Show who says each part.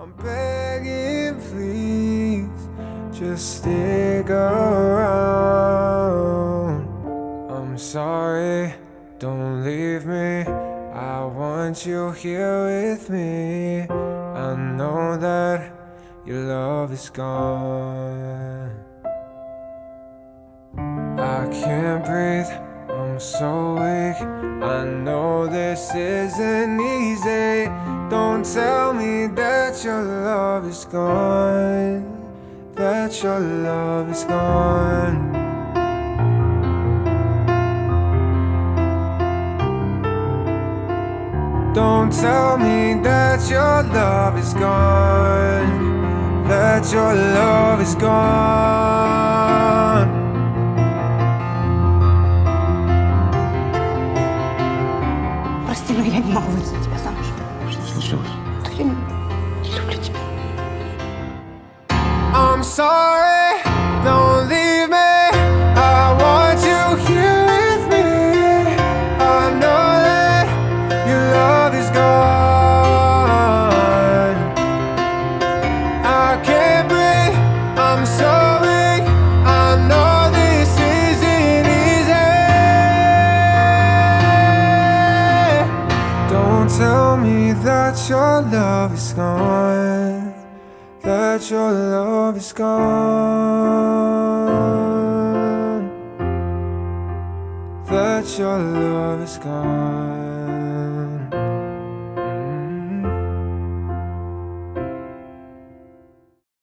Speaker 1: I'm begging, please, just stick around. I'm sorry, don't leave me. I want you here with me. I know that your love is gone. I can't breathe, I'm so weak. I know this isn't easy. Don't tell me that your love is gone, that your love is gone. Don't tell me that your love is gone, that your love is gone.
Speaker 2: Прости, но я не могу выйти за тебя замуж.
Speaker 3: Что случилось?
Speaker 2: Да я не люблю тебя.
Speaker 1: I'm sorry, don't leave me. I want you here with me. I know that your love is gone. I can't breathe, I'm so weak. I know this isn't easy. Don't tell me that your love is gone, that your love is gone, that your love is gone.